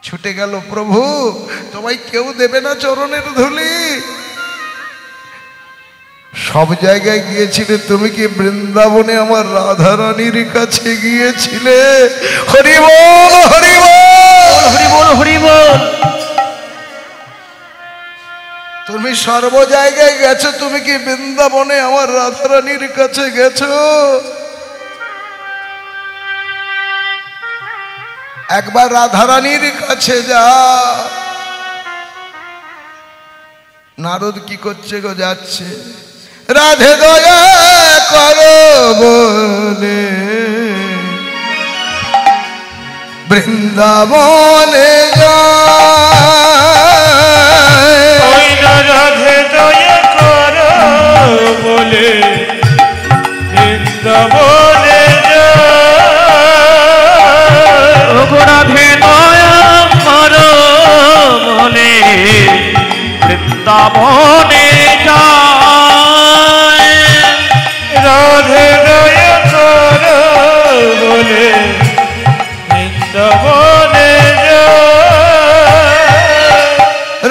ছুটে গেল প্রভু তোমায় কেউ দেবে না চরণের ধুলি। সব জায়গায় গিয়েছিলে, তুমি কি বৃন্দাবনে আমার রাধা রানীর কাছে গিয়েছিলে? হরি বল হরি বল হরি বল হরি বল। তুমি সর্ব জায়গায় গেছো, তুমি কি বৃন্দাবনে আমার রাধা রানীর কাছে গেছো? একবার রাধা রানীর কাছে যা। নারদ কি করছে গো? যাচ্ছে। রাধে দয়া করো বলে বৃন্দাবনে যায়। রাধে দয়া করো বলে বৃন্দাবনে যায়। রাধে দয়া করো বলে বৃন্দাবনে যায়। রাধে দয়া করো বলে বৃন্দাবনে যায়।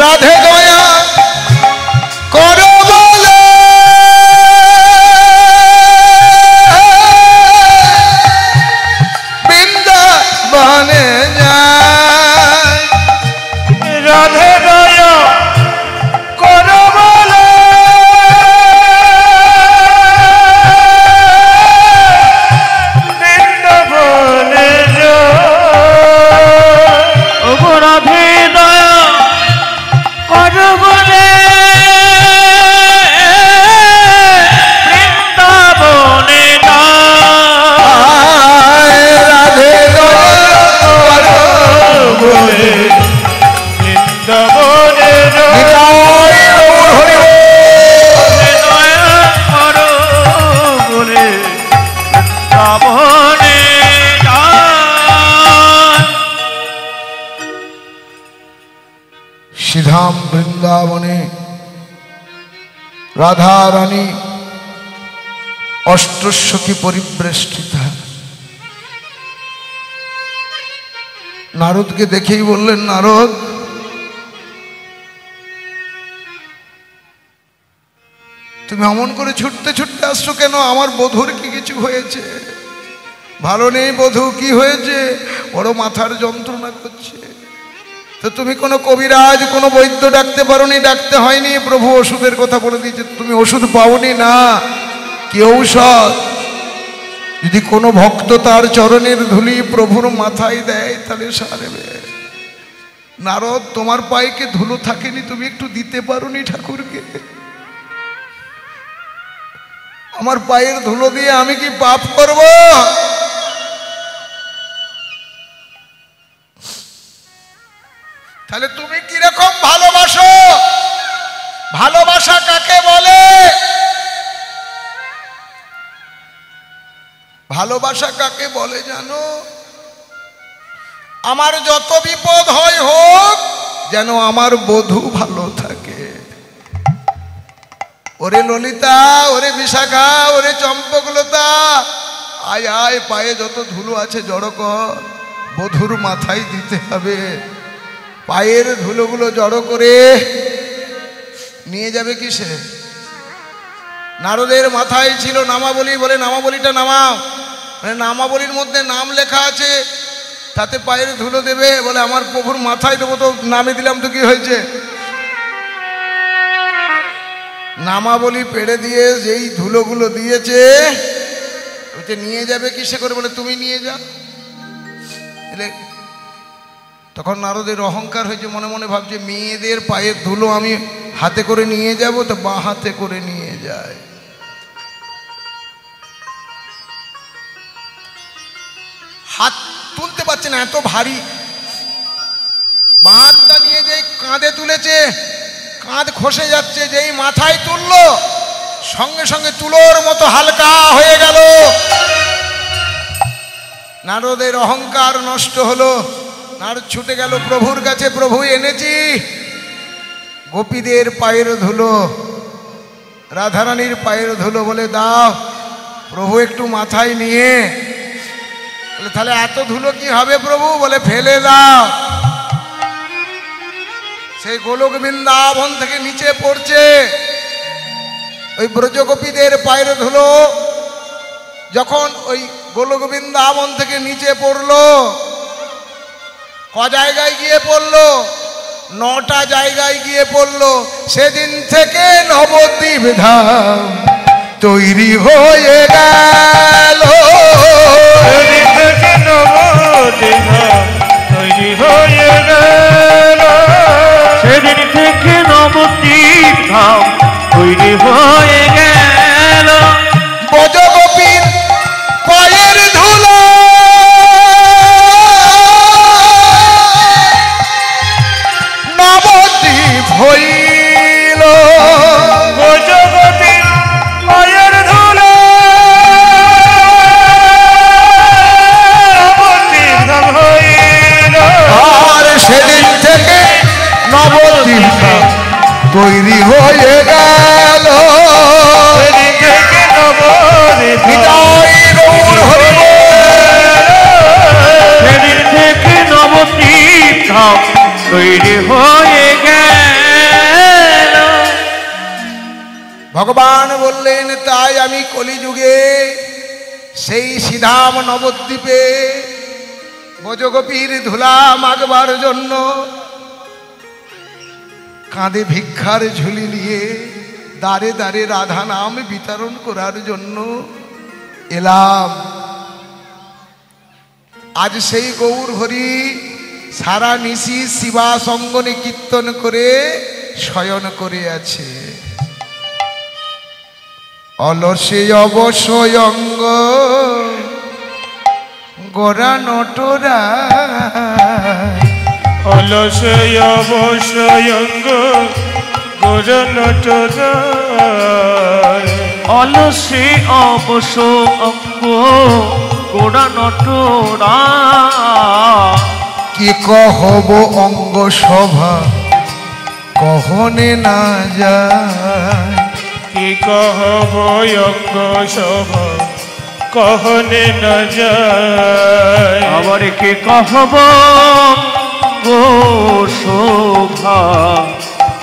রাধে দয়া করো বলে বৃন্দাবনে যায়। রাধে দয়া করো বলে বৃন্দাবনে যায়। ও রাধে দয়া করো বলে বৃন্দাবনে যায়। রাধে দয়া করো বলে বৃন্দাবনে যায়। দয়া করো বলে বৃন্দাবনে যায়। সিধাম বৃন্দাবনে রাধা রানী অষ্টসখী পরিবেষ্টিতা। নারদকে দেখেই বললেন, নারদ তুমি অমন করে ছুটতে ছুটতে আসছো কেন? আমার বধূর কি কিছু হয়েছে? ভালো নেই বধূ? কি হয়েছে? বড় মাথার যন্ত্রণা করছে। তো তুমি কোনো কবিরাজ, কোনো বৈদ্য ডাকতে পারোনি? ডাকতে হয়নি। প্রভু ওষুধের কথা বলে দিয়েছে, তুমি ওষুধ পাওনি না। কি ঔষধ? যদি কোনো ভক্ত তার চরণের ধুলি প্রভুর মাথায় দেয় তাহলে সারবে। নারদ, তোমার পায়ে কি ধুলো থাকেনি? তুমি একটু দিতে পারোনি ঠাকুরকে? আমার পায়ের ধুলো দিয়ে আমি কি পাপ করব? তাহলে তুমি কিরকম ভালোবাসো? ভালোবাসা কাকে বলে? ভালোবাসা কাকে বলে জানো? আমার যত বিপদ হয় হোক, যেন আমার বধূ ভালো থাকে। ওরে ললিতা, ওরে বিশাখা, ওরে চম্পকলতা, আয় আয়, পায়ে যত ধুলো আছে জড়ো কর, বধূর মাথায় দিতে হবে। পায়ের ধুলোগুলো জড়ো করে নিয়ে যাবে কিসে? নারদের মাথায় ছিল নামাবলী, বলে নামাবলীটা নামাও। মানে নামাবলীর মধ্যে নাম লেখা আছে, তাতে পায়ের ধুলো দেবে। বলে আমার প্রভুর মাথায় দেবো। তো নামে দিলাম তো কি হয়েছে? নামাবলী পেড়ে দিয়ে যেই ধুলোগুলো দিয়েছে, ওইটা নিয়ে যাবে কিসে করে? বলে তুমি নিয়ে যাও। তখন নারদের অহংকার হয়েছে, মনে মনে ভাবছে মেয়েদের পায়ের ধুলো আমি হাতে করে নিয়ে যাব, তো বাঁ হাতে করে নিয়ে যায়। হাত তুলতে পারছে না, এত ভারী। বাঁ হাতটা নিয়ে যেই কাঁধে তুলেছে, কাঁধ খসে যাচ্ছে। যেই মাথায় তুললো, সঙ্গে সঙ্গে তুলোর মতো হালকা হয়ে গেল। নারদের অহংকার নষ্ট হলো। নারদ ছুটে গেল প্রভুর কাছে, প্রভু এনেছি গোপীদের পায়ের ধুলো, রাধারানীর পায়ের ধুলো। বলে দাও। প্রভু একটু মাথায় নিয়ে, বলে তাহলে এত ধুলো কি হবে প্রভু? বলে ফেলে দাও। সেই গোলক বৃন্দাবন থেকে নিচে পড়ছে। ওই ব্রজগোপীদের পায়ের ধুলো যখন ওই গোলক বৃন্দাবন থেকে নিচে পড়লো, ক জায়গায় গিয়ে পড়লো? 9টা জায়গায় গিয়ে পড়লো। সেদিন থেকে নবদ্বীপ ধাম তৈরি হয়ে গেল। সেদিন থেকে নবদ্বীপ ধাম তৈরি হয়ে গেল। সেদিন থেকে নবদ্বীপ ধাম তৈরি হয়ে গেল। ব্রজগোপীর পায়ের ধুলো নবদ্বীপ হইল। ব্রজগোপীর পায়ের ধুলো নবদ্বীপ ধাম হইল। আর সেদিন থেকে নবদ্বীপ ধাম তৈরি হয়ে গেল। সেদিন থেকে নবদ্বীপ হৃদয় গৌর হরি সেদিন থেকে নবদ্বীপ ধাম তৈরি হয়ে গেল। ভগবান বললেন, তাই আমি কলিযুগে সেই শ্রীধাম নবদ্বীপে ব্রজগোপীর ধুলা মাগবার জন্য কাঁধে ভিক্ষার ঝুলি নিয়ে দাঁড়ে দাঁড়ে রাধা নাম বিতরণ করার জন্য এলাম। আজ সেই গৌর হরি সারা নিশি শিবা সঙ্গনে কীর্তন করে শয়ন করে আছে। অলসে অবসয়ঙ্গ গোরা নটরা অলসে অবসয়ঙ্গ গোরনটরায়। অলসে অবসয়ঙ্গ গোরনটরায়। কি কহব অঙ্গ সভা কহনে না যায়। কি কহব অঙ্গ সভা কহনে না যায়। আবার কি কহব গো শোভা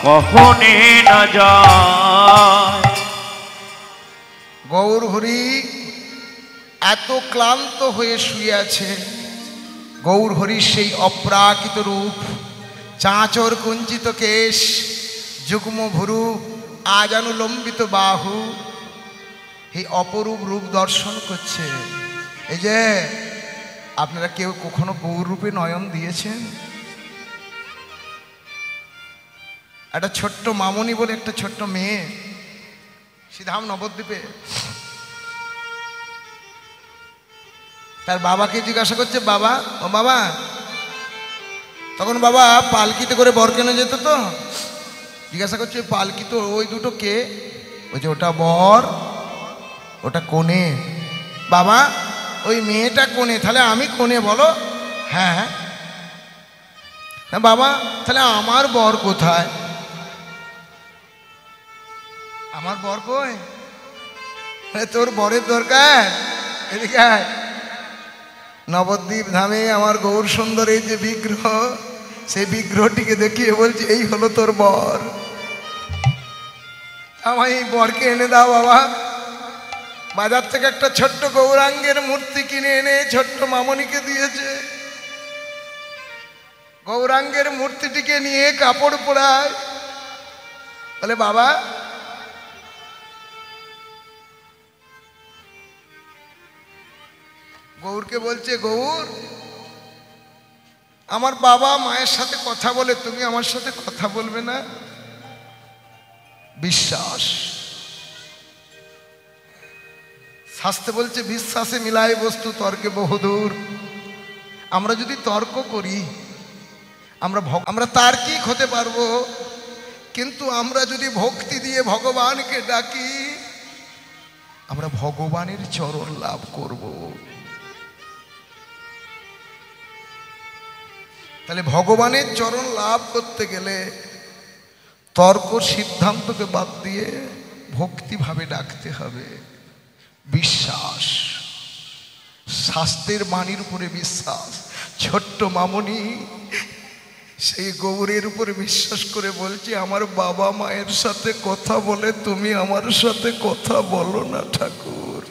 কহনে না যায়। গৌর হরি এত ক্লান্ত হয়ে শুয়ে আছে। গৌর হরির সেই অপ্রাকৃত রূপ, চাঁচর কুঞ্চিত কেশ, যুগ্ম ভুরু, আজানুলম্বিত বাহু, এই অপরূপ রূপ দর্শন করছে। এই যে আপনারা কেউ কখনো গৌর রূপে নয়ন দিয়েছেন? একটা ছোট্ট মামনি বলে একটা ছোট্ট মেয়ে শ্রীধাম নবদ্বীপে, তার বাবাকে জিজ্ঞাসা করছে, বাবা ও বাবা, তখন বাবা পালকিতে করে বর কেনে যেত, তো জিজ্ঞাসা করছে পালকি তো ওই দুটো কে? বলছে ওটা বর, ওটা কোনে। বাবা ওই মেয়েটা কোনে, তাহলে আমি কোনে বলো? হ্যাঁ। বাবা তাহলে আমার বর কোথায়? আমার বর কই? তোর বরের দরকার, এদিকে আয়। নবদ্বীপ ধামে আমার গৌর সুন্দরের যে বিগ্রহ, সেই বিগ্রহটিকে দেখিয়ে বলছে এই হলো তোর বর, আমায় এই বরকে এনে দাও। বাবা বাজার থেকে একটা ছোট্ট গৌরাঙ্গের মূর্তি কিনে এনে ছোট্ট মামনিকে দিয়েছে। গৌরাঙ্গের মূর্তিটিকে নিয়ে কাপড় পরায়, বলে বাবা গৌরকে বলছে, গৌর আমার বাবা মায়ের সাথে কথা বলে, তুমি আমার সাথে কথা বলবে না? বিশ্বাস, শাস্ত্রে বলছে বিশ্বাসে মিলায় বস্তু তর্কে বহুদূর। আমরা যদি তর্ক করি আমরা তার্কিক হতে পারবো, কিন্তু আমরা যদি ভক্তি দিয়ে ভগবানকে ডাকি আমরা ভগবানের চরণ লাভ করব। তাহলে ভগবানের চরণ লাভ করতে গেলে তর্ক সিদ্ধান্তকে বাদ দিয়ে ভক্তিভাবে ডাকতে হবে। বিশ্বাস, শাস্ত্রের বাণীর উপরে বিশ্বাস। ছোট্ট মামনি সেই গৌরের উপর বিশ্বাস করে বলছি, আমার বাবা মায়ের সাথে কথা বলে তুমি আমার সাথে কথা বলো না ঠাকুর।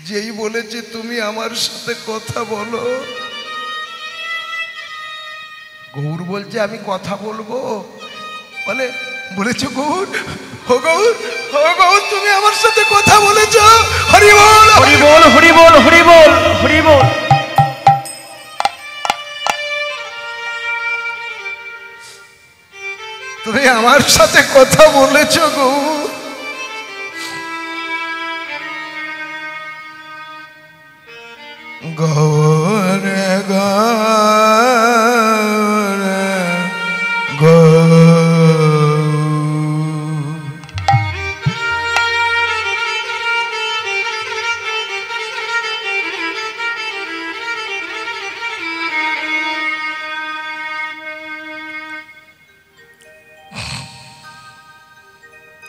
যেই বলেছে তুমি আমার সাথে কথা বলো, গৌর বলছে আমি কথা বলবো, বলেছো গৌর, ও গৌর, ও গৌর, তুমি আমার সাথে কথা বলেছো। হরি বল, হরি বল, হরি বল, হরি বল, হরি বল। তুমি আমার সাথে কথা বলেছো গৌর। গৌর গৌর গৌর।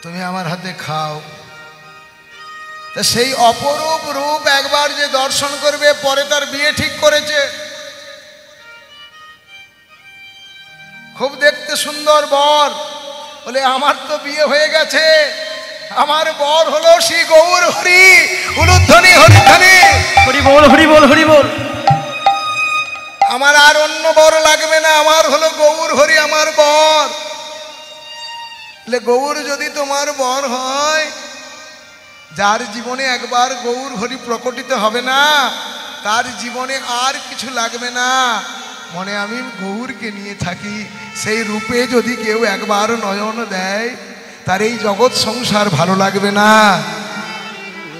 তুমি আমার হাতে খাও। তা সেই অপরূপ রূপ একবার যে দর্শন করবে, পরে তার বিয়ে ঠিক করেছে। খুব দেখতে সুন্দর বর, বলে আমার তো বিয়ে হয়ে গেছে, আমার বর হলো শ্রী গৌর হরি, উলুধ্বনি হরিধ্বনি। হরি বল, হরি বল, হরি বল। আমার আর অন্য বর লাগবে না, আমার হলো গৌর হরি আমার বর। গৌর যদি তোমার বর হয়, যার জীবনে একবার গৌর হরি প্রকটিত হবে না, তার জীবনে আর কিছু লাগবে না। মনে আমি গৌরকে নিয়ে থাকি, সেই রূপে যদি কেউ একবার নয়ন দেয়, তার এই জগৎ সংসার ভালো লাগবে না।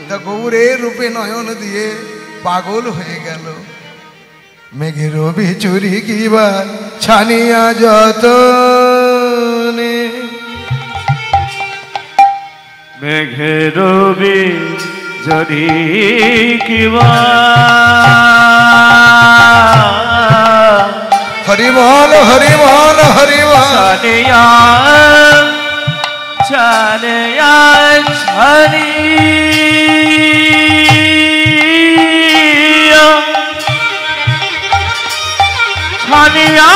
তা গৌরের রূপে নয়ন দিয়ে পাগল হয়ে গেল। মেঘের বিচুরি কিবা ছানিয়া যতনে, মেঘের বিচুরি কিবা। হরি বল, হরি বল, হরি বল। ছানিয়া ছানিয়া ছানিয়া ছানিয়া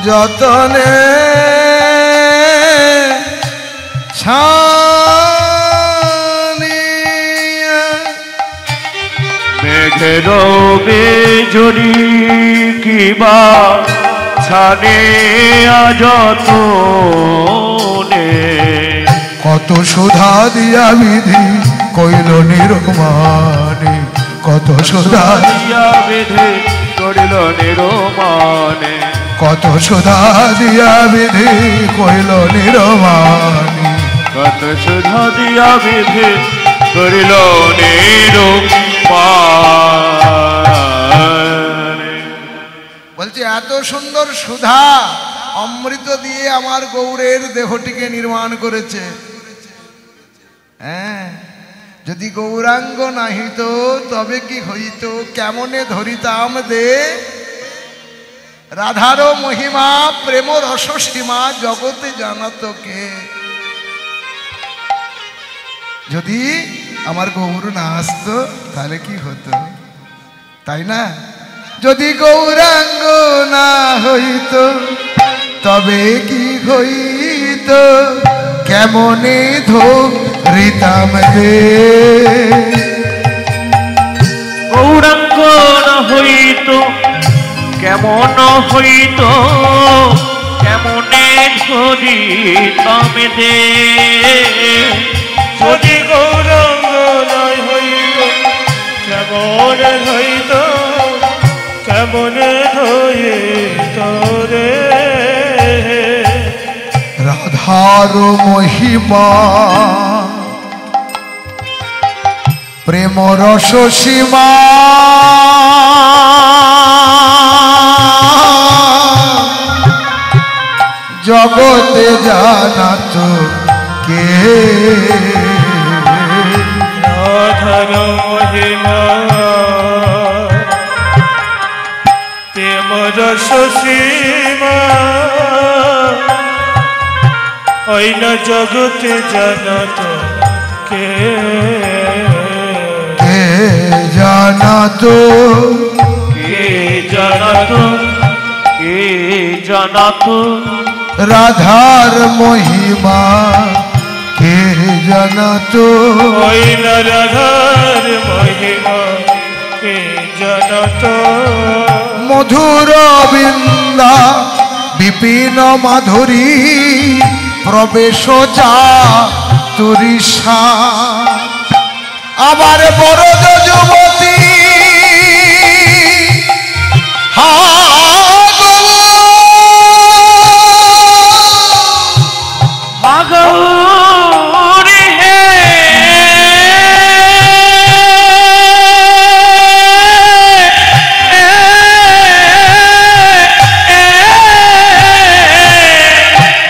যতনে ছানিয়া। মেঘের বিজুরি কিবা ছানিয়া যতনে, কত সুধা দিয়া বিধি কইল নিরমানে, কত সুধা দিয়া বিধি করিল নিরমানে, কত সুধা দিয়া বিধি কইল নিরমানে, কত সুধা দিয়া বিধি করিল নিরমানে। বলছে এত সুন্দর সুধা অমৃত দিয়ে আমার গৌরের দেহটিকে নির্মাণ করেছে। হ্যাঁ, যদি গৌরাঙ্গ নাহিত তবে কি হইত, কেমনে ধরিতাম দে রাধার মহিমা, প্রেম রস সীমা জগতে জানাত কে। যদি আমার গৌর না আসতো তাহলে কি হতো, তাই না? যদি গৌরাঙ্গ না হইত তবে কি হইত, কেমনে ধরিতাম দে। গৌরাঙ্গ না হইত কেমন হইত, কেমনে ধরিতাম দে। যদি গৌরাঙ্গ নাই হইত কেমন হইত, কেমন হইত রে। রাধার মহিমা, প্রেম রস সীমা, জগতে জানাত কে। রাধার মহিমা, প্রেম রস সীমা, ওই না জগতে জানাতো কে জানাতো কে জানাতো কে জানাতো রাধার মহিমা কে জানাতো ওই না রাধার মহিমা কে জানাতো মধুর বৃন্দা বিপিন মাধুরী প্রবেশ যা তুরিষা আবার বড় যুবতী গৌরী হে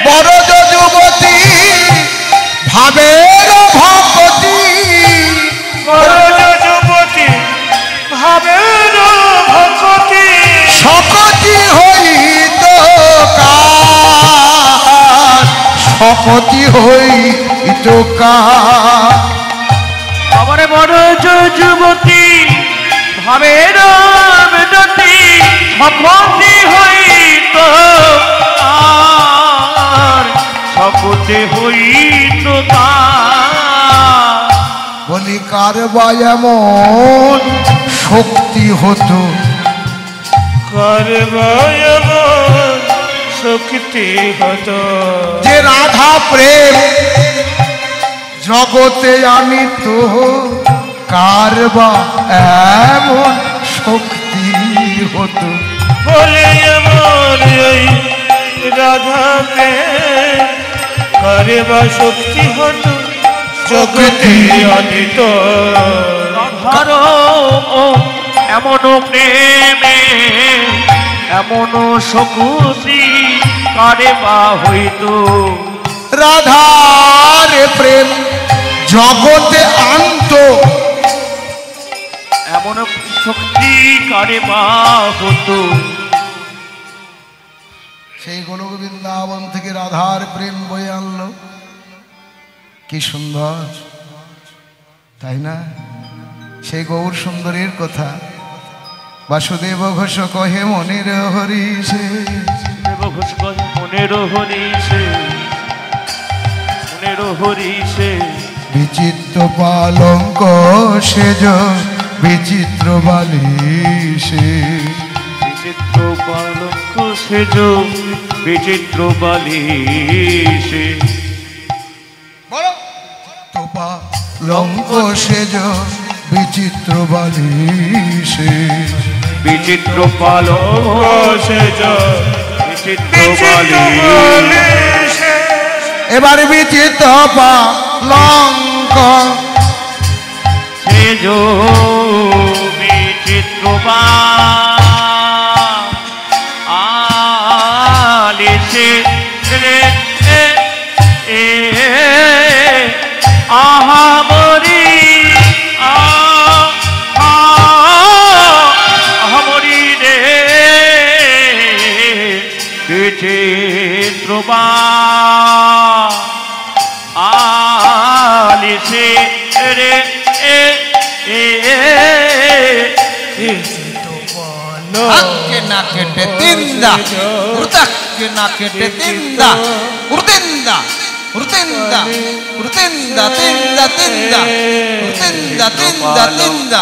বড় যুবতী ভাবের ভগতী বড় যুবতী ভাবের ভগতী সকতি হইত কার সকতি হইত কার আমার বড় যুবতী ভাবের বেদতী ভগতী হইত আর সকতে হইত তার বলি কার বা এমন শক্তি হতো করবায়ব শক্তি হতো যে রাধা প্রেম জগতে আনিত কার বা এমন শক্তি হতো বলে আমার এই রাধাতে করবা শক্তি হতো জগতে অনিত রাধার এমন প্রেমে এমন শক্তি কারে বা হইত রাধার প্রেম জগতে আনত এমন শক্তি কারে বা হতো সেই গোলক বৃন্দাবন থেকে রাধার প্রেম বয়ে আনলো কি সুন্দর তাই না সেই গৌর সুন্দরীর কথা বাসুদেব ঘোষ কহে মনের হরিষে দেব ঘোষ কহে মনের হরিষে মনের হরিষে বিচিত্র পালঙ্ক সেজ বিচিত্র বালিশে বিচিত্র পালঙ্ক সেজ বিচিত্র বালিশে তো পালঙ্ক সেজ বিচিত্র বালিশে বিচিত্র পালঙ্ক সেজ বিচিত্র বালিশে এবার বিচিত্র পালঙ্ক সেজ বিচিত্র বালিশে রে আহামরি আহামরি রে বিচিত্র বালিশে রে আকে না কেটে তিন্দা উর্তাকে না কেটে তিন্দা উর্তিন্দা উর্তিন্দা উর্তিন্দা তিন্দা তিন্দা উর্তিন্দা তিন্দা তিন্দা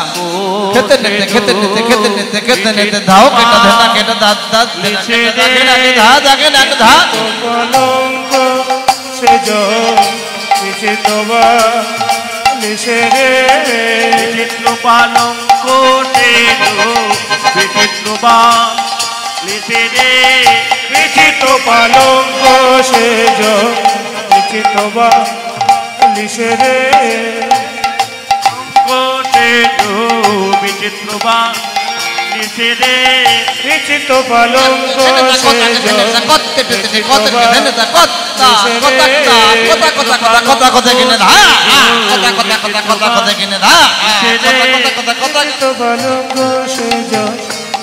খেতে নিতে ধাও কেটা ধনা কেটা দাঁত দাঁত ধা দাগে না ধা কলঙ্ক সেজ বিচিত্র বালিশে রে বিচিত্র পালঙ্ক সেজ বিচিত্র বালিশে রে বিচিত্র পালঙ্ক সেজ বিচিত্র বালিশে রে সেজ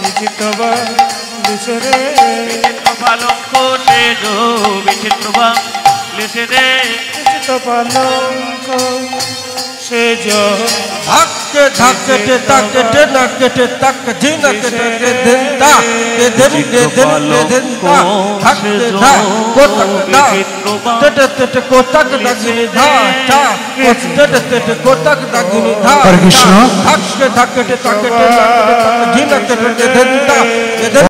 বিচিত্র বালিশে রে বিচিত্র পালঙ্ক সেজ কেটেছে রে তো পালঙ্ক সেজ ধাক্কে ধাক্কেটে তাকেটে নাকেটে তাক ঝিনা কেটে কে দেনতা কে দেন কে দেন কে দেনতা ধাক্কে ধা কোতাক দা তেটে তেটে কোতাক দাগিনি ধা চা তেটে তেটে কোতাক দাগিনি ধা হরে কৃষ্ণ। ধাক্কে ধাক্কেটে তাকেটে নাকেটে তাক ঝিনা কেটে কে দেনতা কে দেন